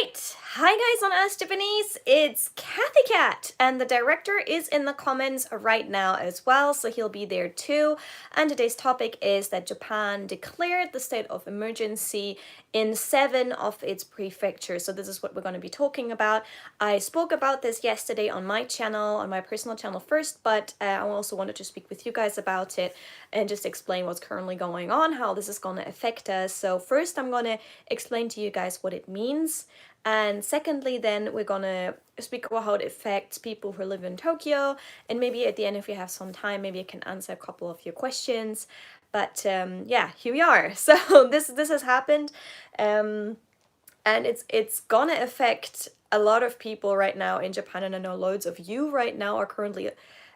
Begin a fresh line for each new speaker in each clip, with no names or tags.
Right. Hi guys on Ask Japanese, it's Cathy Cat, and the director is in the comments right now as well, so he'll be there too. And today's topic is that Japan declared the state of emergency in 7 of its prefectures. So this is what we're going to be talking about. I spoke about this yesterday on my channel, on my personal channel first, but I also wanted to speak with you guys about it and just explain what's currently going on, how this is going to affect us. So first I'm going to explain to you guys what it means. And secondly, then we're gonna speak about how it affects people who live in Tokyo. And maybe at the end, if you have some time, maybe I can answer a couple of your questions. But yeah, here we are. So this has happened, and it's gonna affect a lot of people right now in Japan. And I know loads of you right now are currently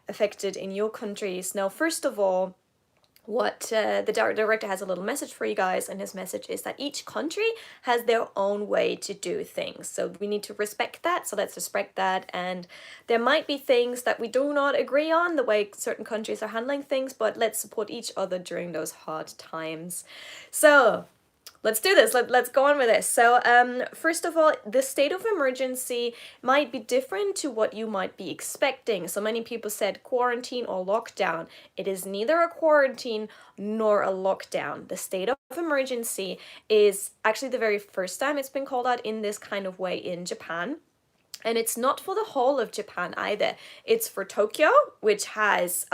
affected in your countries. Now, first of all, what the director has a little message for you guys, and his message is that each country has their own way to do things, so we need to respect that. So let's respect that, and there might be things that we do not agree on the way certain countries are handling things, but let's support each other during those hard times. So let's do this. Let's go on with this. So first of all, the state of emergency might be different to what you might be expecting. So many people said quarantine or lockdown. It is neither a quarantine nor a lockdown. The state of emergency is actually the very first time it's been called out in this kind of way in Japan. And it's not for the whole of Japan either. It's for Tokyo, which has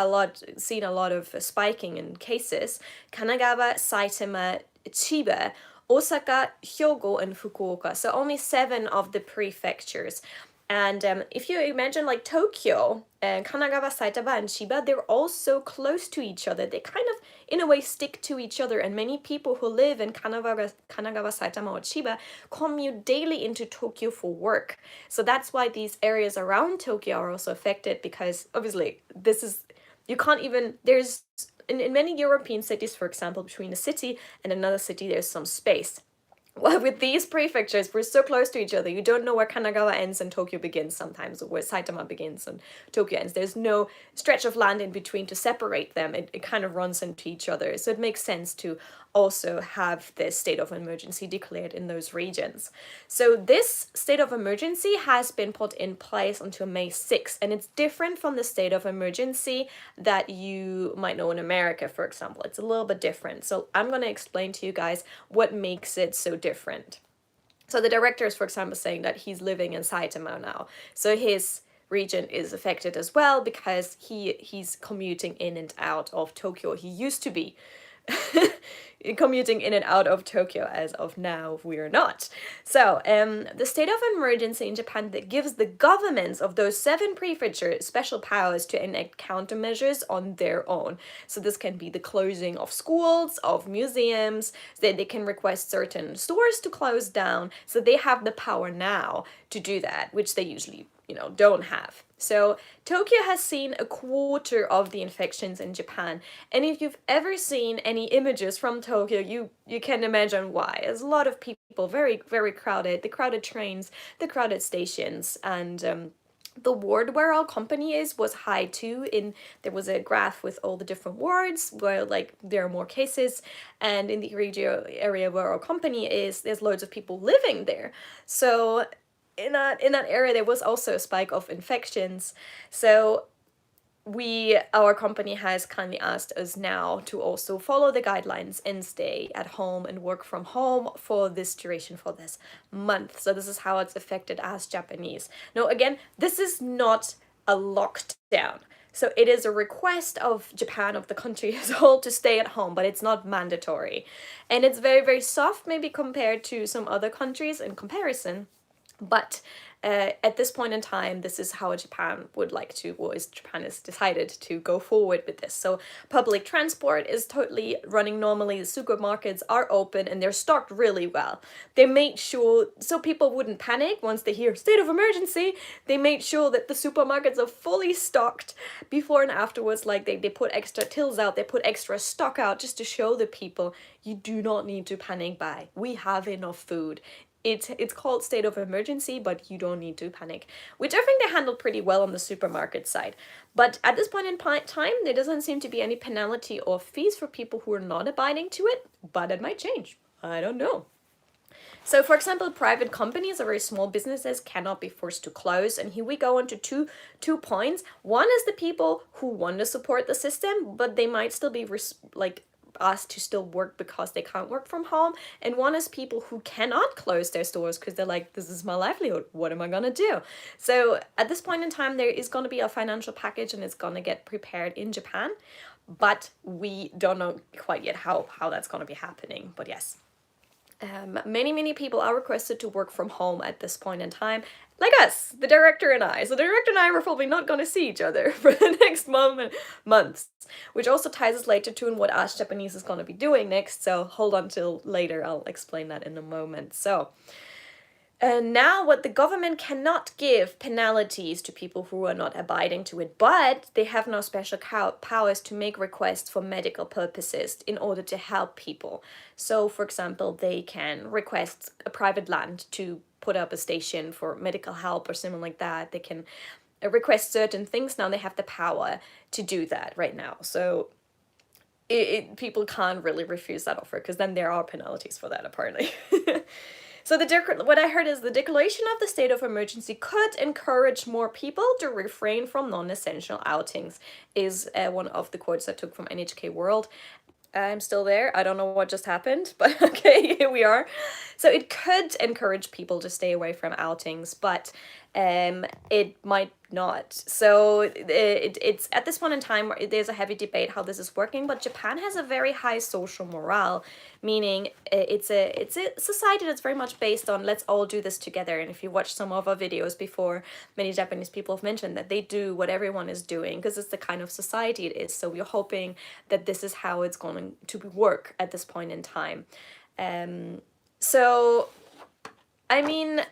seen a lot of spiking in cases. Kanagawa, Saitama, Chiba, Osaka, Hyogo, and Fukuoka. So only 7 of the prefectures. And if you imagine like Tokyo, Kanagawa, Saitama, and Chiba, they're all so close to each other. They kind of, in a way, stick to each other. And many people who live in Kanagawa, Saitama, or Chiba commute daily into Tokyo for work. So that's why these areas around Tokyo are also affected, because obviously you can't even, in many European cities, for example, between a city and another city, there's some space. Well, with these prefectures, we're so close to each other. You don't know where Kanagawa ends and Tokyo begins sometimes, or where Saitama begins and Tokyo ends. There's no stretch of land in between to separate them. It kind of runs into each other. So it makes sense to also have this state of emergency declared in those regions. So this state of emergency has been put in place until May 6th, and it's different from the state of emergency that you might know in America, for example. It's a little bit different. So I'm going to explain to you guys what makes it so different. So the director is, for example, saying that he's living in Saitama now. So his region is affected as well, because he's commuting in and out of Tokyo. He used to be commuting in and out of Tokyo. As of now, we are not. So the state of emergency in Japan that gives the governments of those 7 prefectures special powers to enact countermeasures on their own. So this can be the closing of schools, of museums. They can request certain stores to close down. So they have the power now to do that, which they usually don't have. So Tokyo has seen a quarter of the infections in Japan. And if you've ever seen any images from Tokyo, you can imagine why. There's a lot of people, very, very crowded, the crowded trains, the crowded stations, and the ward where our company was high too. There was a graph with all the different wards where there are more cases, and in the area where our company is, there's loads of people living there. So in that area there was also a spike of infections. So our company has kindly asked us now to also follow the guidelines and stay at home and work from home for this duration, for this month. So this is how it's affected as Japanese. Now again, this is not a lockdown. So it is a request of Japan, of the country as a whole, to stay at home, but it's not mandatory. And it's very, very soft maybe compared to some other countries in comparison. But at this point in time, this is how Japan Japan has decided to go forward with this. So public transport is totally running normally. The supermarkets are open and they're stocked really well. They made sure, so people wouldn't panic once they hear state of emergency, they made sure that the supermarkets are fully stocked before and afterwards. Like they put extra tills out, they put extra stock out just to show the people, you do not need to panic buy. We have enough food. It's called state of emergency, but you don't need to panic, which I think they handled pretty well on the supermarket side. But at this point in time, there doesn't seem to be any penalty or fees for people who are not abiding to it, but it might change. I don't know. So, for example, private companies or very small businesses cannot be forced to close. And here we go into two points. One is the people who want to support the system, but they might still be asked to still work because they can't work from home. And one is people who cannot close their stores because they're like, this is my livelihood. What am I going to do? So at this point in time, there is going to be a financial package and it's going to get prepared in Japan. But we don't know quite yet how that's going to be happening. But yes. Many people are requested to work from home at this point in time, like us, the director and I. So the director and I were probably not going to see each other for the next months, which also ties us later to what Ask Japanese is going to be doing next. So hold on till later. I'll explain that in a moment. So now what the government cannot give penalties to people who are not abiding to it, but they have no special powers to make requests for medical purposes in order to help people. So, for example, they can request a private land to put up a station for medical help or something like that. They can request certain things now. They have the power to do that right now. So people can't really refuse that offer because then there are penalties for that, apparently. So what I heard is the declaration of the state of emergency could encourage more people to refrain from non-essential outings, is one of the quotes I took from NHK World. I'm still there. I don't know what just happened, but okay, here we are. So it could encourage people to stay away from outings, but it might not. So it's at this point in time, there's a heavy debate how this is working, but Japan has a very high social morale, meaning it's a society that's very much based on let's all do this together. And if you watch some of our videos before, many Japanese people have mentioned that they do what everyone is doing because it's the kind of society it is. So we're hoping that this is how it's going to work at this point in time. So, I mean,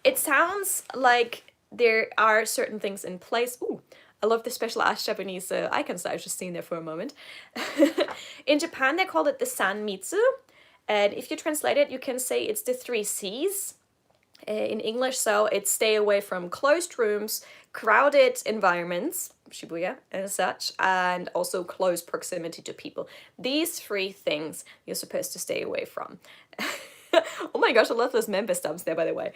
it sounds like there are certain things in place. Ooh, I love the special Ask Japanese icons that I was just seeing there for a moment. In Japan, they called it the Sanmitsu. And if you translate it, you can say it's the 3 C's in English. So it's stay away from closed rooms, crowded environments, Shibuya and such, and also close proximity to people. These 3 things you're supposed to stay away from. Oh my gosh, I love those member stamps there, by the way.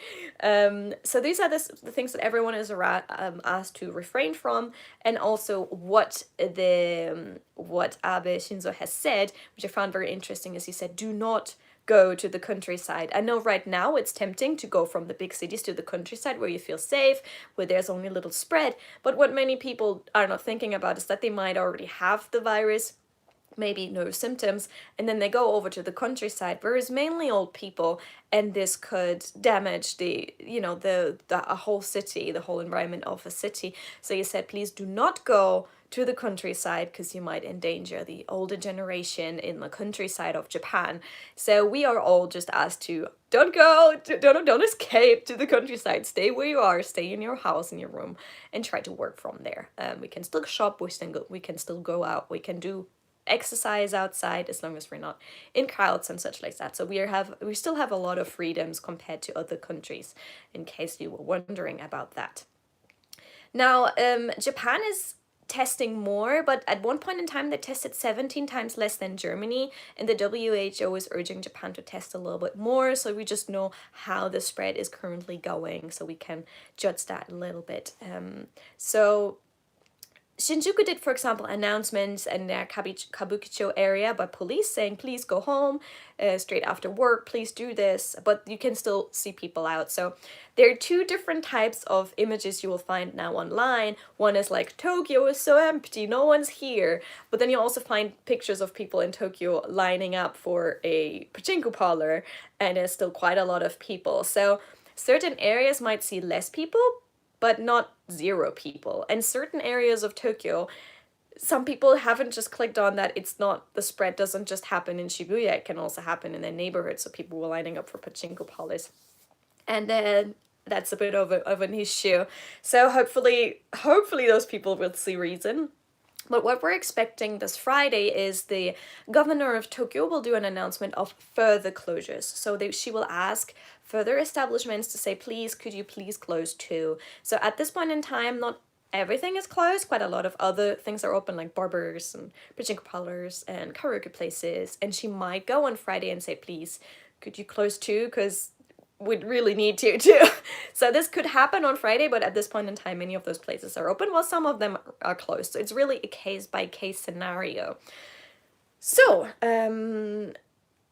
So these are the things that everyone is asked to refrain from, and also what Abe Shinzo has said, which I found very interesting, is he said, do not go to the countryside. I know right now it's tempting to go from the big cities to the countryside where you feel safe, where there's only little spread, but what many people are not thinking about is that they might already have the virus, maybe no symptoms, and then they go over to the countryside where it's mainly old people, and this could damage the a whole city, the whole environment of a city. So he said, please do not go to the countryside because you might endanger the older generation in the countryside of Japan. So we are all just asked to don't escape to the countryside. Stay where you are, stay in your house, in your room, and try to work from there. We can still shop, we can still go out, we can do exercise outside as long as we're not in crowds and such like that. So we still have a lot of freedoms compared to other countries, in case you were wondering about that. Now, Japan is testing more, but at one point in time they tested 17 times less than Germany, and the WHO is urging Japan to test a little bit more, so we just know how the spread is currently going, so we can judge that a little bit. So Shinjuku did, for example, announcements in their Kabukicho area by police saying, please go home straight after work, please do this, but you can still see people out. So there are 2 different types of images you will find now online. One is like, Tokyo is so empty, no one's here. But then you also find pictures of people in Tokyo lining up for a pachinko parlor, and there's still quite a lot of people. So certain areas might see less people, but not 0 people. And certain areas of Tokyo, some people haven't just clicked on that the spread doesn't just happen in Shibuya, it can also happen in their neighborhood, so people were lining up for pachinko parlors. And then that's a bit of an issue. So hopefully those people will see reason. But what we're expecting this Friday is the governor of Tokyo will do an announcement of further closures. So she will ask further establishments to say, please, could you please close too? So at this point in time, not everything is closed. Quite a lot of other things are open, like barbers and pachinko parlors and karaoke places. And she might go on Friday and say, please, could you close too? Because would really need to too. So this could happen on Friday, but at this point in time, many of those places are open while some of them are closed. So it's really a case by case scenario. So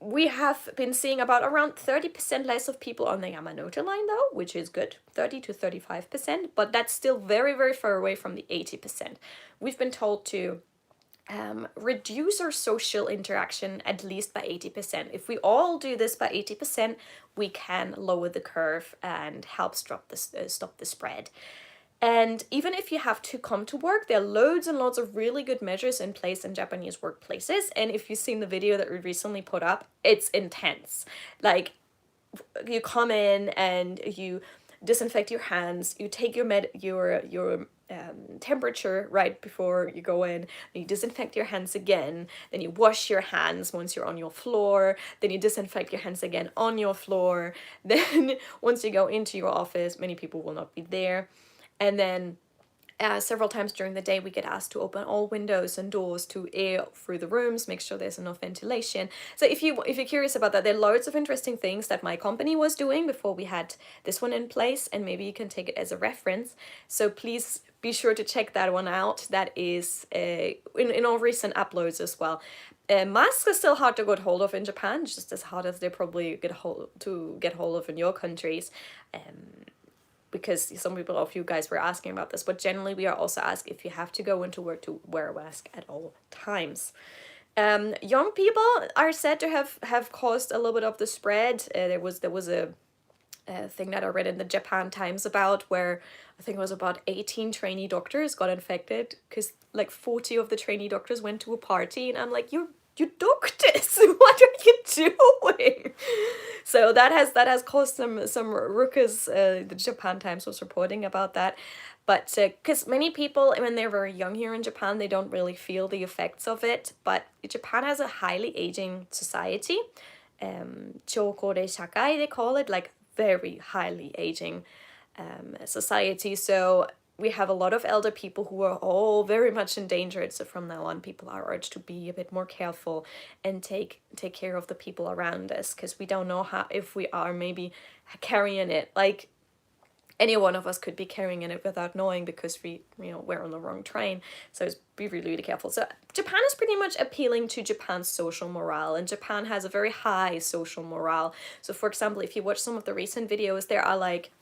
we have been seeing about around 30% less of people on the Yamanote line though, which is good, 30 to 35%, but that's still very, very far away from the 80%. We've been told to reduce our social interaction at least by 80%. If we all do this by 80%, we can lower the curve and help stop the spread. And even if you have to come to work, there are loads and loads of really good measures in place in Japanese workplaces. And if you've seen the video that we recently put up, it's intense. Like, you come in and you disinfect your hands, you take your temperature right before you go in, then you disinfect your hands again, then you wash your hands once you're on your floor, then you disinfect your hands again on your floor, then once you go into your office, many people will not be there, and then several times during the day we get asked to open all windows and doors to air through the rooms, make sure there's enough ventilation. So if you're curious about that, there are loads of interesting things that my company was doing before we had this one in place, and maybe you can take it as a reference. So please be sure to check that one out. That is in all recent uploads as well. Masks are still hard to get hold of in Japan, just as hard as they probably get hold of in your countries. Because some people of you guys were asking about this, but generally we are also asked if you have to go into work to wear a mask at all times. Young people are said to have caused a little bit of the spread. There was a thing that I read in the Japan Times about where I think it was about 18 trainee doctors got infected because like 40 of the trainee doctors went to a party, and I'm like, you doctors, what are you doing? So that has caused some ruckus. The Japan Times was reporting about that, but because many people when they're very young here in Japan, they don't really feel the effects of it. But Japan has a highly aging society, chokore shakai they call it, like very highly aging society. So we have a lot of elder people who are all very much endangered. So from now on, people are urged to be a bit more careful and take care of the people around us, because we don't know if we are maybe carrying it. Like any one of us could be carrying it without knowing, because we're on the wrong train. So be really, really careful. So Japan is pretty much appealing to Japan's social morale, and Japan has a very high social morale. So for example, if you watch some of the recent videos, there are like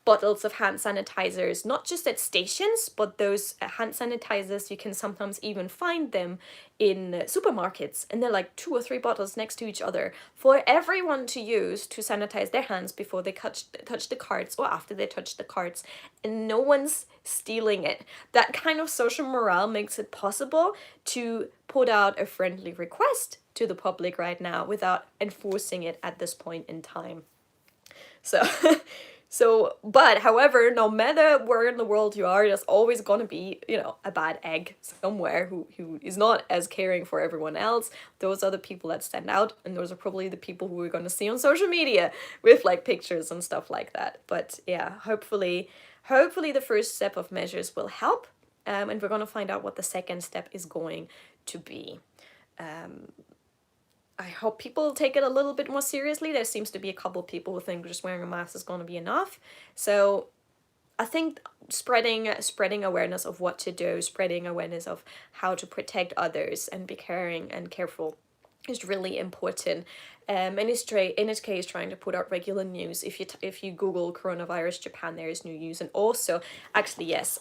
bottles of hand sanitizers, not just at stations, but those hand sanitizers, you can sometimes even find them in supermarkets, and they're like 2 or 3 bottles next to each other for everyone to use to sanitize their hands before they touch the carts or after they touch the carts, and no one's stealing it. That kind of social morale makes it possible to put out a friendly request to the public right now without enforcing it at this point in time. But however, no matter where in the world you are, there's always gonna be, a bad egg somewhere who is not as caring for everyone else. Those are the people that stand out, and those are probably the people who we're gonna see on social media with like pictures and stuff like that. But yeah, hopefully the first step of measures will help, and we're gonna find out what the second step is going to be. I hope people take it a little bit more seriously. There seems to be a couple of people who think just wearing a mask is going to be enough. So I think spreading awareness of what to do, spreading awareness of how to protect others and be caring and careful is really important. NHK is trying to put out regular news. If you Google coronavirus Japan, there is new news. And also, actually, yes,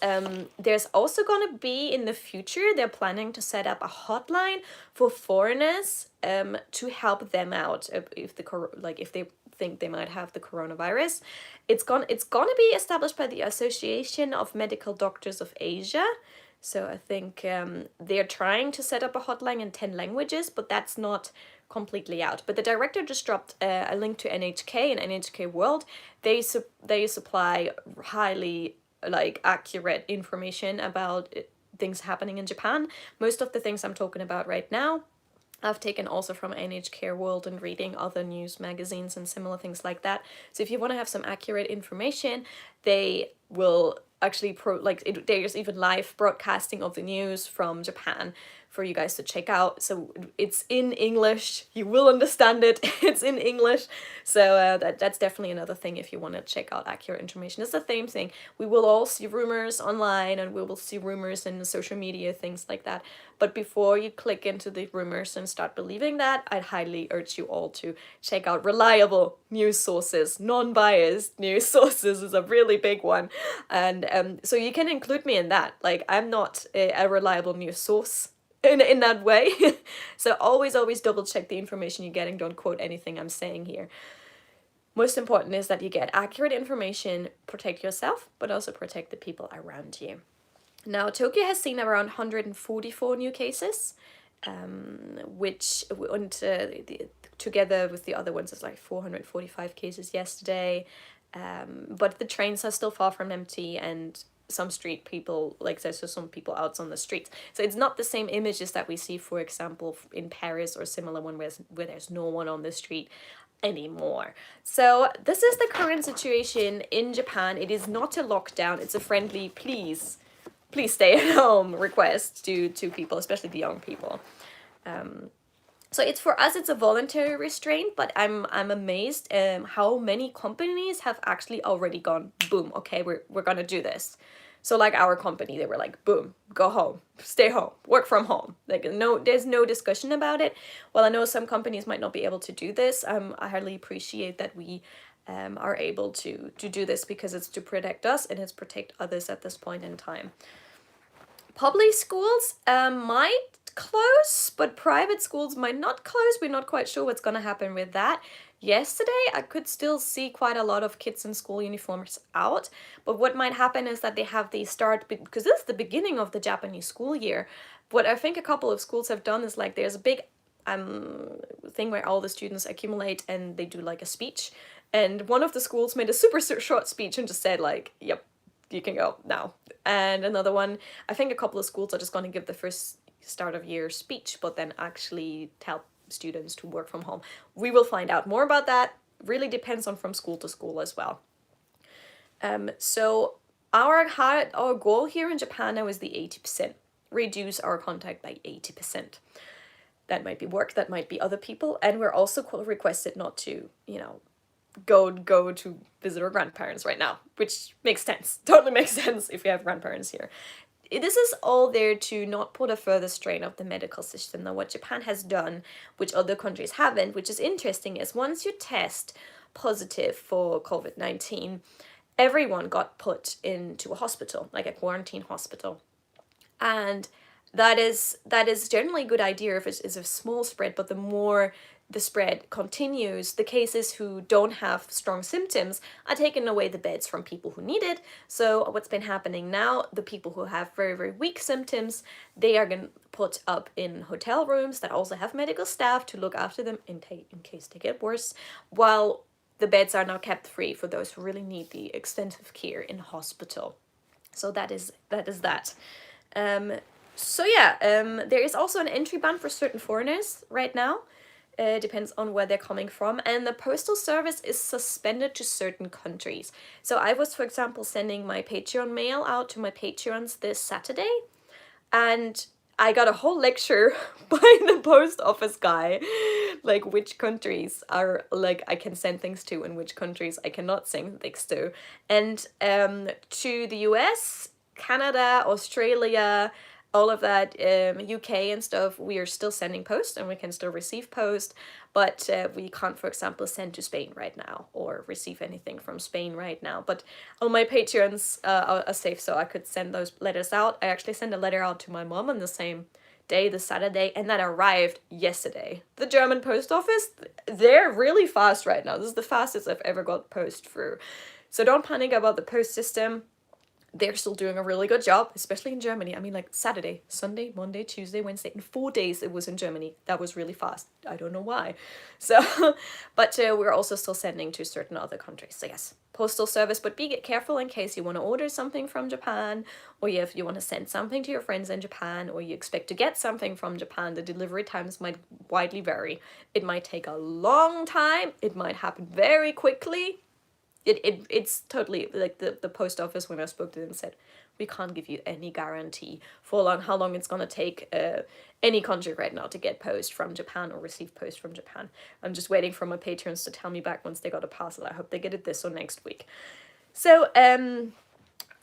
there's also going to be in the future, they're planning to set up a hotline for foreigners to help them out if they think they might have the coronavirus. It's gonna be established by the Association of Medical Doctors of Asia. So I think they're trying to set up a hotline in 10 languages, but that's not completely out. But the director just dropped a link to NHK and NHK World. They supply highly accurate information about things happening in Japan. Most of the things I'm talking about right now I've taken also from NHK World and reading other news magazines and similar things like that. So if you want to have some accurate information, they will actually there's even live broadcasting of the news from Japan for you guys to check out. So it's in English, you will understand it. It's in English, so that's definitely another thing if you want to check out accurate information. It's the same thing. We will all see rumors online, and we will see rumors in social media, things like that. But before you click into the rumors and start believing that, I'd highly urge you all to check out reliable news sources. Non-biased news sources is a really big one. And so you can include me in that. Like, I'm not a reliable news source in that way. So always double check the information you're getting. Don't quote anything I'm saying here. Most important is that you get accurate information, protect yourself, but also protect the people around you. Now, Tokyo has seen around 144 new cases, which together with the other ones, it's like 445 cases yesterday. But the trains are still far from empty, and some street people, like there's just some people out on the streets. So it's not the same images that we see, for example, in Paris or similar one where there's no one on the street anymore. So this is the current situation in Japan. It is not a lockdown. It's a friendly please stay at home request to people, especially the young people. So it's, for us, it's a voluntary restraint, but I'm amazed how many companies have actually already gone, boom, okay, we're gonna do this. So like our company, they were like, boom, go home, stay home, work from home. Like, no, there's no discussion about it. Well, I know some companies might not be able to do this. I highly appreciate that we are able to do this, because it's to protect us and it's protect others at this point in time. Public schools might close, but private schools might not close. We're not quite sure what's going to happen with that. Yesterday, I could still see quite a lot of kids in school uniforms out, but what might happen is that they have the start, because this is the beginning of the Japanese school year. What I think a couple of schools have done is, like, there's a big thing where all the students accumulate and they do like a speech, and one of the schools made a super short speech and just said, like, yep, you can go now. And another one, I think a couple of schools are just going to give the first start of year speech, but then actually tell students to work from home. We will find out more about that. Really depends on from school to school as well. So our goal here in Japan now is the 80%. Reduce our contact by 80%. That might be work, that might be other people, and we're also requested not to, go to visit our grandparents right now, which makes sense. Totally makes sense if you have grandparents here. This is all there to not put a further strain of the medical system. Now, what Japan has done, which other countries haven't, which is interesting, is once you test positive for COVID-19, everyone got put into a hospital, like a quarantine hospital. And that is generally a good idea if it's a small spread, but the more the spread continues, the cases who don't have strong symptoms are taking away the beds from people who need it. So what's been happening now, the people who have very, very weak symptoms, they are going to put up in hotel rooms that also have medical staff to look after them in case they get worse, while the beds are now kept free for those who really need the extensive care in hospital. So that is that. So yeah, there is also an entry ban for certain foreigners right now. Depends on where they're coming from, and the postal service is suspended to certain countries. So I was, for example, sending my Patreon mail out to my Patreons this Saturday, and I got a whole lecture by the post office guy, like which countries are, like, I can send things to and which countries I cannot send things to. And to the US, Canada, Australia, all of that, UK and stuff, we are still sending post and we can still receive post, but we can't, for example, send to Spain right now or receive anything from Spain right now. But all my Patreons are safe, so I could send those letters out. I actually sent a letter out to my mom on the same day, the Saturday, and that arrived yesterday. The German post office, they're really fast right now. This is the fastest I've ever got post through. So don't panic about the post system. They're still doing a really good job, especially in Germany. I mean, like Saturday, Sunday, Monday, Tuesday, Wednesday. In 4 days it was in Germany. That was really fast. I don't know why. So, but we're also still sending to certain other countries. So yes, postal service, but be careful in case you want to order something from Japan, or if you want to send something to your friends in Japan, or you expect to get something from Japan. The delivery times might widely vary. It might take a long time. It might happen very quickly. it's totally like the post office when I spoke to them said, we can't give you any guarantee for how long it's gonna take any country right now to get post from Japan or receive post from Japan. I'm just waiting for my patrons to tell me back once they got a parcel. I hope they get it this or next week. So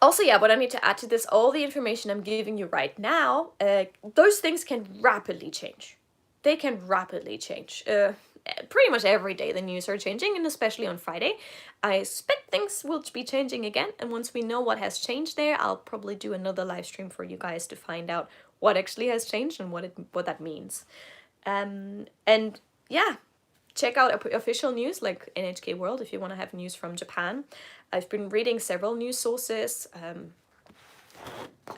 also, yeah, what I need to add to this, all the information I'm giving you right now, those things can rapidly change. They can rapidly change. Pretty much every day the news are changing, and especially on Friday. I expect things will be changing again, and once we know what has changed there, I'll probably do another live stream for you guys to find out what actually has changed and what that means. And yeah, check out official news like NHK World if you want to have news from Japan. I've been reading several news sources,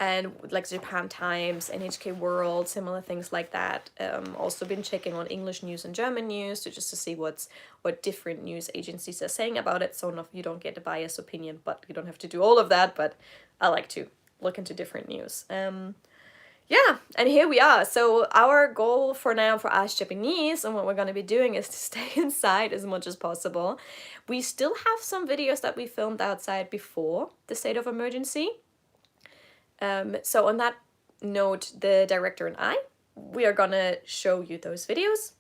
and like Japan Times, NHK World, similar things like that. Also been checking on English news and German news to see what different news agencies are saying about it, so you don't get a biased opinion, but you don't have to do all of that, but I like to look into different news. Yeah, and here we are. So our goal for now for Ask Japanese and what we're going to be doing is to stay inside as much as possible. We still have some videos that we filmed outside before the state of emergency. So on that note, the director and we are going to show you those videos.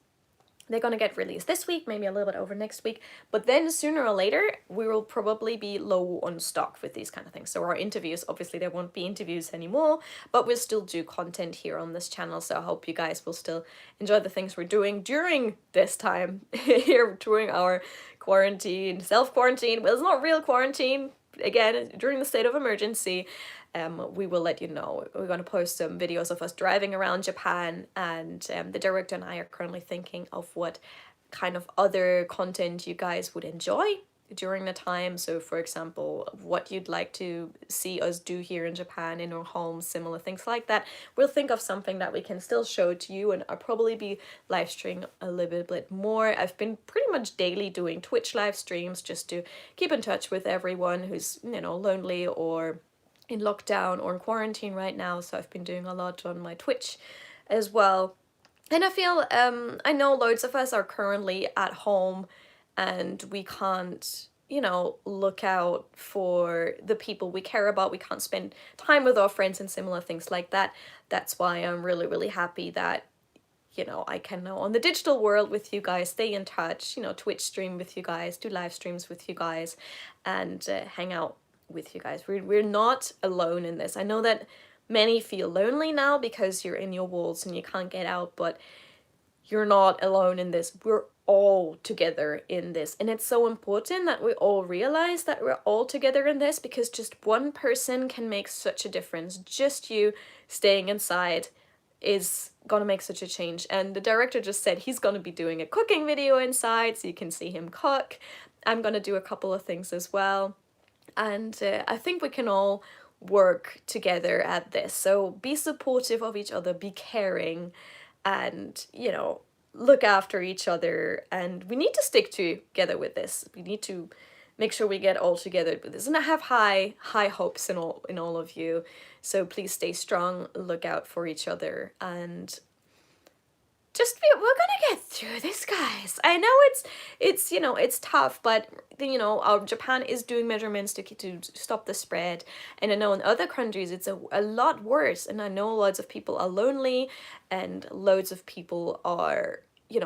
They're going to get released this week, maybe a little bit over next week. But then sooner or later, we will probably be low on stock with these kind of things. So our interviews, obviously there won't be interviews anymore, but we'll still do content here on this channel. So I hope you guys will still enjoy the things we're doing during this time here, during our quarantine, self-quarantine. Well, it's not real quarantine. Again, during the state of emergency. We will let you know. We're going to post some videos of us driving around Japan, and the director and I are currently thinking of what kind of other content you guys would enjoy during the time. So for example, what you'd like to see us do here in Japan, in our homes, similar things like that. We'll think of something that we can still show to you, and I'll probably be live streaming a little bit more. I've been pretty much daily doing Twitch live streams just to keep in touch with everyone who's, lonely or in lockdown or in quarantine right now. So I've been doing a lot on my Twitch as well. And I feel, I know loads of us are currently at home and we can't, look out for the people we care about. We can't spend time with our friends and similar things like that. That's why I'm really, really happy that, I can now on the digital world with you guys, stay in touch, Twitch stream with you guys, do live streams with you guys, and hang out with you guys. We're not alone in this. I know that many feel lonely now because you're in your walls and you can't get out, but you're not alone in this. We're all together in this, and it's so important that we all realize that we're all together in this, because just one person can make such a difference. Just you staying inside is gonna make such a change. And the director just said he's gonna be doing a cooking video inside, so you can see him cook. I'm gonna do a couple of things as well. And I think we can all work together at this. So be supportive of each other, be caring, and, look after each other. And we need to stick together with this. We need to make sure we get all together with this. And I have high hopes in all of you. So please stay strong, look out for each other, and we're gonna get through this, guys. I know it's tough, but Japan is doing measurements to stop the spread, and I know in other countries it's a lot worse, and I know loads of people are lonely and loads of people are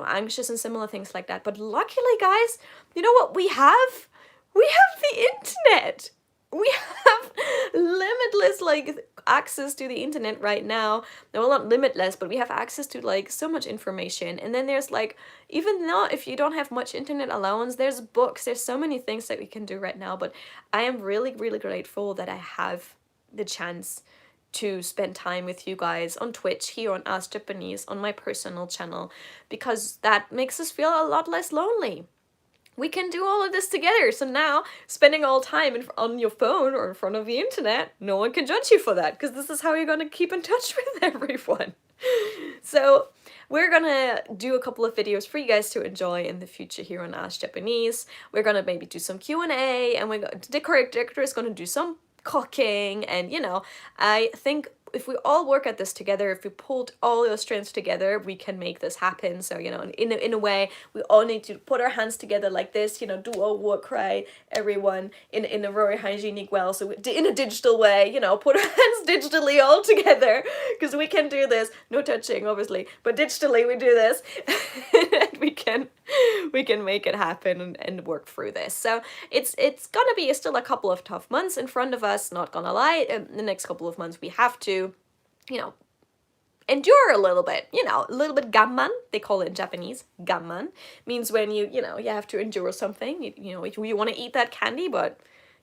anxious and similar things like that. But luckily, guys, you know what we have? We have the internet. We have limitless access to the internet right now. Well, not limitless, but we have access to so much information. And then there's even though if you don't have much internet allowance, there's books, there's so many things that we can do right now. But I am really, really grateful that I have the chance to spend time with you guys on Twitch, here on Ask Japanese, on my personal channel, because that makes us feel a lot less lonely. We can do all of this together. So now, spending all time on your phone or in front of the internet, no one can judge you for that, because this is how you're going to keep in touch with everyone. So we're going to do a couple of videos for you guys to enjoy in the future here on Ask Japanese. We're going to maybe do some Q&A, and the director is going to do some cooking, and I think if we all work at this together, if we pulled all your strengths together, we can make this happen. So, you know, in a way, we all need to put our hands together like this, you know, do our work right, everyone, in a very hygienic way. So in a digital way, you know, put our hands digitally all together, because we can do this. No touching, obviously, but digitally we do this. And we can make it happen and work through this. So it's gonna be still a couple of tough months in front of us, not gonna lie. In the next couple of months we have to, you know, endure a little bit, you know, a little bit gamman, they call it in Japanese. Gamman means when you know, you have to endure something, you know, you want to eat that candy, but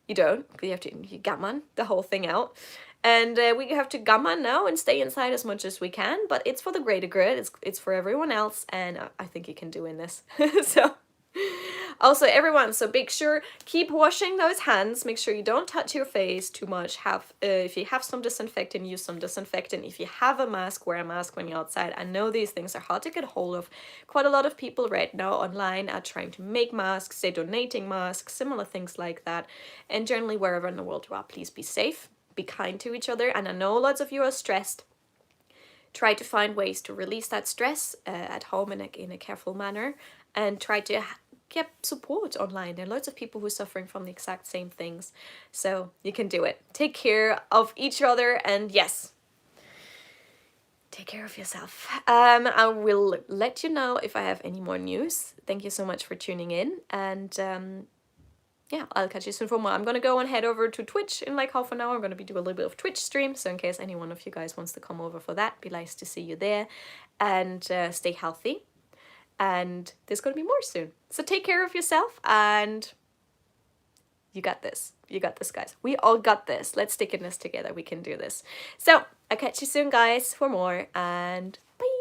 you don't, you have to gamman the whole thing out. And we have to gamman now and stay inside as much as we can, but it's for the greater good, it's for everyone else, and I think you can do in this. So also, everyone, so make sure, keep washing those hands. Make sure you don't touch your face too much. Have if you have some disinfectant, use some disinfectant. If you have a mask, wear a mask when you're outside. I know these things are hard to get hold of. Quite a lot of people right now online are trying to make masks, they're donating masks, similar things like that. And generally, wherever in the world you are, please be safe, be kind to each other. And I know lots of you are stressed. Try to find ways to release that stress at home in a careful manner, and try to get support online. There are lots of people who are suffering from the exact same things, so you can do it. Take care of each other, and yes, take care of yourself. I will let you know if I have any more news. Thank you so much for tuning in, and yeah, I'll catch you soon for more. I'm gonna go and head over to Twitch in like half an hour. I'm gonna be doing a little bit of Twitch stream, so in case any one of you guys wants to come over for that, be nice to see you there. And stay healthy, and there's gonna be more soon. So take care of yourself, and you got this. You got this, guys. We all got this. Let's stick in this together. We can do this. So I'll catch you soon, guys, for more, and bye.